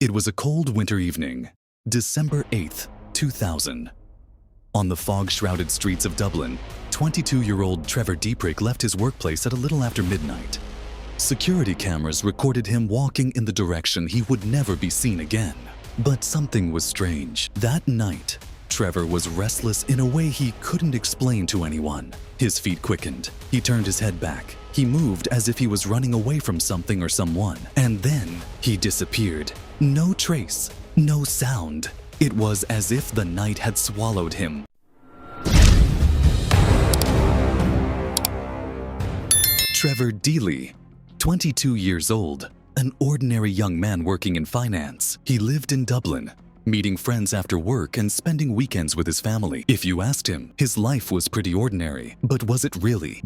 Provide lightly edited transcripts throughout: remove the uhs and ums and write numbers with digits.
It was a cold winter evening, December 8th, 2000. On the fog-shrouded streets of Dublin, 22-year-old Trevor Deely left his workplace at a little after midnight. Security cameras recorded him walking in the direction he would never be seen again. But something was strange. That night, Trevor was restless in a way he couldn't explain to anyone. His feet quickened. He turned his head back. He moved as if he was running away from something or someone. And then he disappeared. No trace, no sound. It was as if the night had swallowed him. Trevor Deely, 22 years old, an ordinary young man working in finance. He lived in Dublin, meeting friends after work and spending weekends with his family. If you asked him, his life was pretty ordinary. But was it really?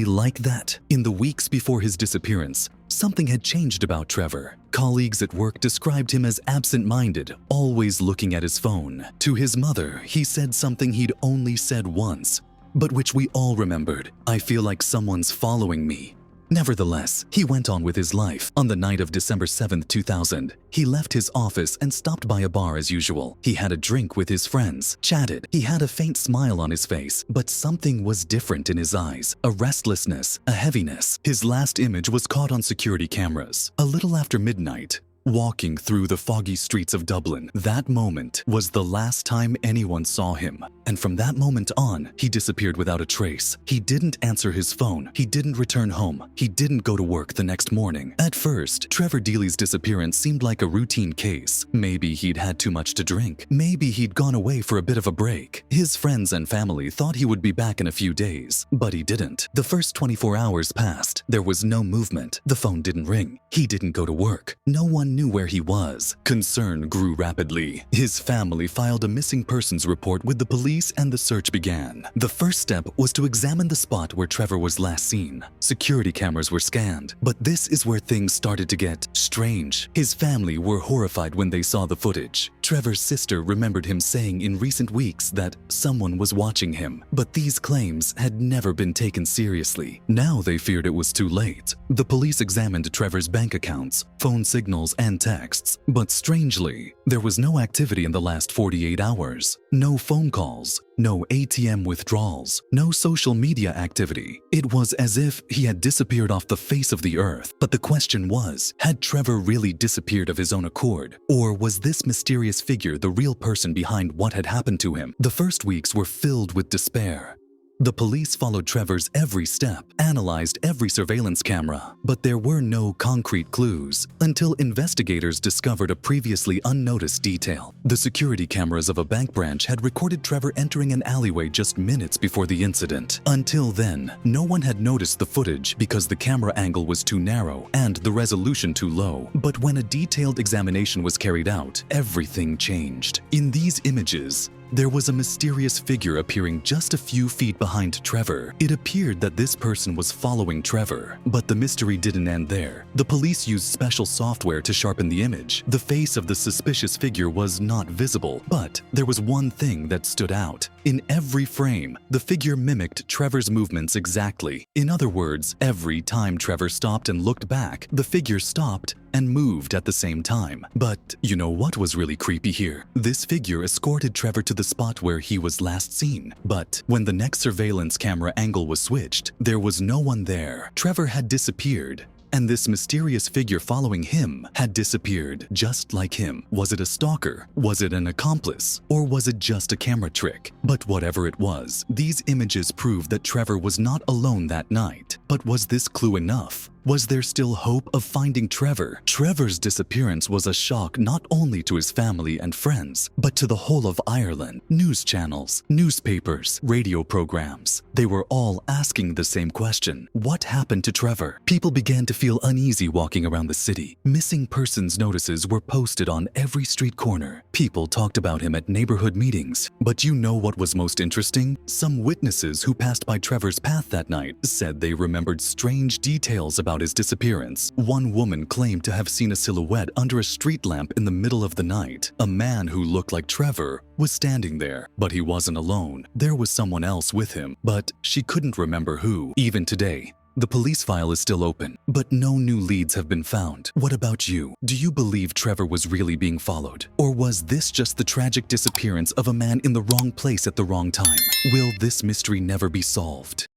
Like that? In the weeks before his disappearance, something had changed about Trevor. Colleagues at work described him as absent-minded, always looking at his phone. To his mother, he said something he'd only said once, but which we all remembered: "I feel like someone's following me." Nevertheless, he went on with his life. On the night of December 7th, 2000, he left his office and stopped by a bar as usual. He had a drink with his friends, chatted. He had a faint smile on his face, but something was different in his eyes, a restlessness, a heaviness. His last image was caught on security cameras, a little after midnight, walking through the foggy streets of Dublin. That moment was the last time anyone saw him. And from that moment on, he disappeared without a trace. He didn't answer his phone. He didn't return home. He didn't go to work the next morning. At first, Trevor Deely's disappearance seemed like a routine case. Maybe he'd had too much to drink. Maybe he'd gone away for a bit of a break. His friends and family thought he would be back in a few days, but he didn't. The first 24 hours passed. There was no movement. The phone didn't ring. He didn't go to work. No one knew where he was. Concern grew rapidly. His family filed a missing persons report with the police, and the search began. The first step was to examine the spot where Trevor was last seen. Security cameras were scanned, but this is where things started to get strange. His family were horrified when they saw the footage. Trevor's sister remembered him saying in recent weeks that someone was watching him, but these claims had never been taken seriously. Now they feared it was too late. The police examined Trevor's bank accounts, phone signals, and texts, but strangely, there was no activity in the last 48 hours. No phone calls, no ATM withdrawals, no social media activity. It was as if he had disappeared off the face of the earth. But the question was, had Trevor really disappeared of his own accord? Or was this mysterious figure the real person behind what had happened to him? The first weeks were filled with despair. The police followed Trevor's every step, analyzed every surveillance camera, but there were no concrete clues until investigators discovered a previously unnoticed detail. The security cameras of a bank branch had recorded Trevor entering an alleyway just minutes before the incident. Until then, no one had noticed the footage because the camera angle was too narrow and the resolution too low. But when a detailed examination was carried out, everything changed. In these images, there was a mysterious figure appearing just a few feet behind Trevor. It appeared that this person was following Trevor, but the mystery didn't end there. The police used special software to sharpen the image. The face of the suspicious figure was not visible, but there was one thing that stood out. In every frame, the figure mimicked Trevor's movements exactly. In other words, every time Trevor stopped and looked back, the figure stopped and moved at the same time. But you know what was really creepy here? This figure escorted Trevor to the spot where he was last seen. But when the next surveillance camera angle was switched, there was no one there. Trevor had disappeared, and this mysterious figure following him had disappeared just like him. Was it a stalker? Was it an accomplice? Or was it just a camera trick? But whatever it was, these images proved that Trevor was not alone that night. But was this clue enough? Was there still hope of finding Trevor? Trevor's disappearance was a shock not only to his family and friends, but to the whole of Ireland. News channels, newspapers, radio programs, they were all asking the same question: what happened to Trevor? People began to feel uneasy walking around the city. Missing persons notices were posted on every street corner. People talked about him at neighborhood meetings. But you know what was most interesting? Some witnesses who passed by Trevor's path that night said they remembered strange details about his disappearance. One woman claimed to have seen a silhouette under a street lamp in the middle of the night. A man who looked like Trevor was standing there, but he wasn't alone. There was someone else with him, but she couldn't remember who. Even today, The police file is still open, but no new leads have been found. What about you? Do you believe Trevor was really being followed? Or was this just the tragic disappearance of a man in the wrong place at the wrong time? Will this mystery never be solved?